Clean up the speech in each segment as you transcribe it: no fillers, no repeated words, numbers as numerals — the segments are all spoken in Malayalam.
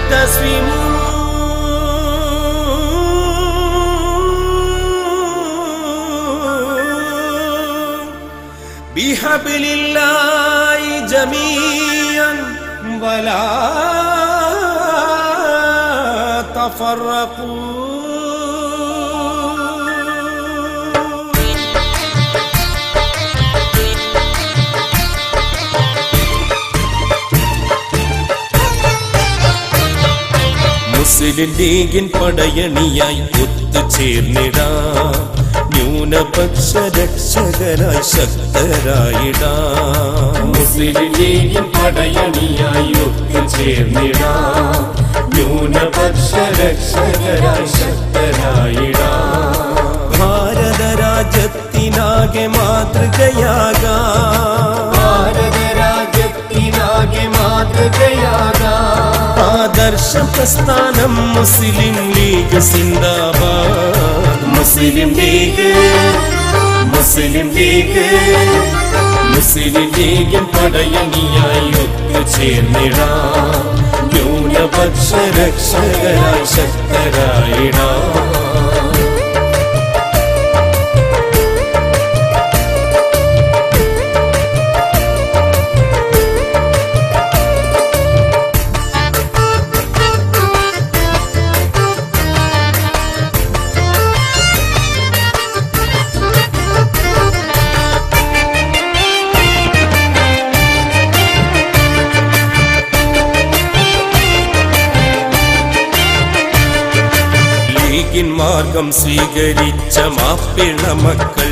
واعتصموا بحبل الله جميعا ولا تفرقوا. മുസ്ലിം ലീഗിൻ പടയണിയായി ഒത്തുചേർന്നിടാം, ന്യൂനപക്ഷ രക്ഷകരായി ശക്തരായിടാം. മുസ്ലിം ലീഗിൻ പടയണിയായി ഒത്തുചേർന്നിടാം, ന്യൂനപക്ഷ രക്ഷകരായി ശക്തരായിടാം. ഭാരത രാജ്യത്തിനാകെ മാതൃകയാകാം, ഭാരത രാജ്യത്തിനാകെ മാതൃകയാകാം. ആദർശ പ്രസ്ഥാനം മുസ്ലിം ലീഗ് സിന്ദാബാദ്. മുസ്ലിം ലീഗ്, മുസ്ലിം ലീഗ്, മുസ്ലിം ലീഗിൻ പടയണിയായി ഒത്തുചേർന്നിടാം, ന്യൂനപക്ഷ രക്ഷകരായി ശക്തരായിടാം. ലീഗിൻ മാർഗം സ്വീകരിച്ച മാപ്പിള മക്കൾ,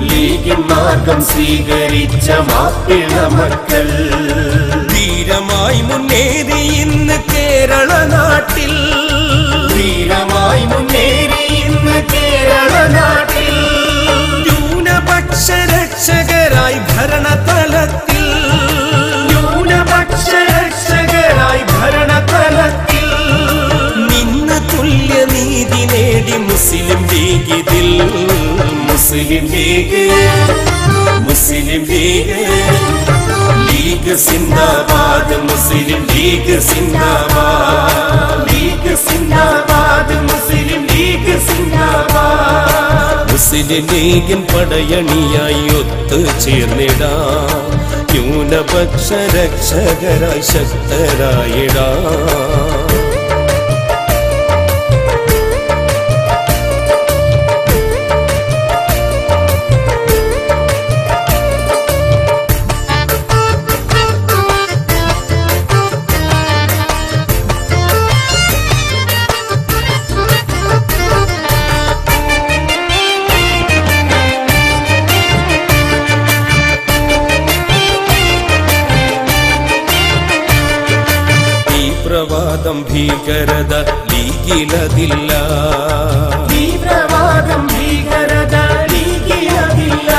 ലീഗിൻ മാർഗം സ്വീകരിച്ച മാപ്പിള മക്കൾ ധീരമായി മുന്നേറി ഇന്ന് കേരള നാട്ടിൽ, ധീരമായി മുന്നേറി ഇന്ന് കേരള നാട്ടിൽ. ന്യൂനപക്ഷ രക്ഷകരായി ഭരണതലത്തിൽ, ന്യൂനപക്ഷ രക്ഷകരായി ഭരണതലത്തിൽ നിന്ന് തുല്യനീതി നേടി മുസ്ലിം ലീഗിതിൽ. മുസ്ലിം ലീഗ്, മുസ്ലിം ലീഗ്, ലീഗ് സിന്ദാബാദ്, മുസ്ലിം ലീഗ് സിന്ദാബാദ്, ലീഗ് സിന്ദാബാദ്, മുസ്ലിം ലീഗ് സിന്ദാബാദ്. മുസ്ലിം ലീഗിൻ പടയണിയായി ഒത്തുചേർന്നിടാം, ന്യൂനപക്ഷ രക്ഷകരായി ശക്തരായിടാം. തീവ്രവാദം ഭീകരത ലീഗിലതില്ല, തീവ്രവാദം ഭീകരത ലീഗിലതില്ല.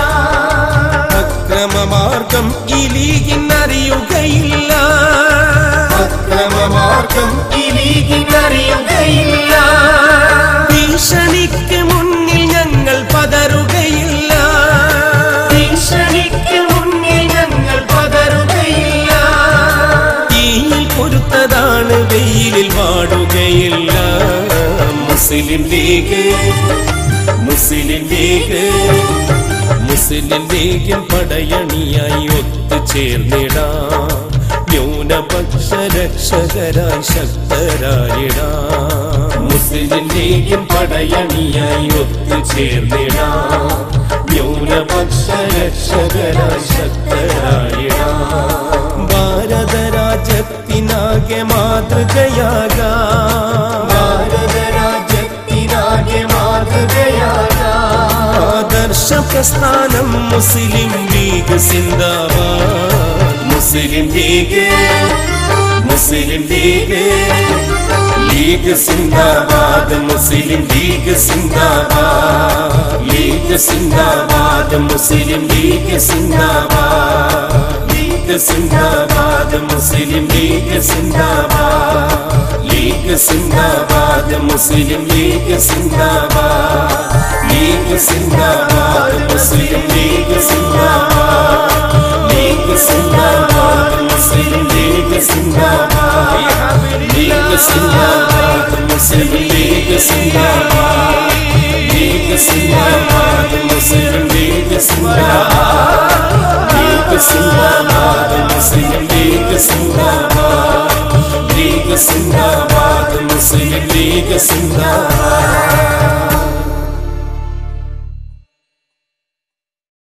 അക്രമമാർഗം ഈ ലീഗിനറിയുകയില്ല, അക്രമമാർഗം ഈ ലീഗിനറിയുകയില്ല. ഭീഷണിക്ക് മുന്നിൽ ഞങ്ങൾ പതറുകയില്ല, ഭീഷണിക്ക് മുന്നിൽ ഞങ്ങൾ പതറുകയില്ല. തീയിൽ പൊരുത്തതാണ് വെയിലിൽ വാടുകയില്ല. മുസ്ലിം ലീഗ്, മുസ്ലിം ലീഗ്, മുസ്ലിം ലീഗിൻ പടയണിയായി ഒത്തുചേർന്നിടാം, ന്യൂനപക്ഷ രക്ഷകരായി ശക്തരായിടാം. മുസ്ലിം ലീഗിൻ പടയണിയായി ഒത്തുചേർന്നിടാം, ന്യൂനപക്ഷ രക്ഷകരായി ശക്തരായിടാം. ഭാരത രാജ്യത്തിനാകെ മാതൃകയാകാം, ഭാരത രാജ്യത്തിനാകെ മാതൃകയാകാം. ആദർശ പ്രസ്ഥാനം മുസ്ലിം ലീഗ് സിന്ദാബാദ്. മുസ്ലിം ലീഗ്, മുസ്ലിം ലീഗ്, ലീഗ് സിന്ദാബാദ്, മുസ്ലിം ലീഗ് സിന്ദാബാദ്, ലീഗ് സിന്ദാബാദ്, മുസ്ലിം ലീഗ് സിന്ദാബാദ്, ലീഗ് സിന്ദാബാദ്, മുസ്ലിം ലീഗ് സിന്ദാബാദ്, ലീഗ് സിന്ദാബാദ്, മുസ്ലിം ലീഗ് സിന്ദാബാദ്, ലീഗ് സിന്ദാബാദ്, മുസ്ലിം ലീഗ് സിന്ദാബാദ്, ലീഗ് സിന്ദാബാദ്, മുസ്ലിം ലീഗ് സിന്ദാബാദ്, ലീഗ് സിന്ദാബാദ് മുസ്ലിം ലീഗ് സിന്ദാബാദ് ലീഗ് സിന്ദാബാദ് മുസ്ലിം ലീഗ് സിന്ദാബാദ് ലീഗ് സിന്ദാബാദ് മുസ്ലിം ലീഗ്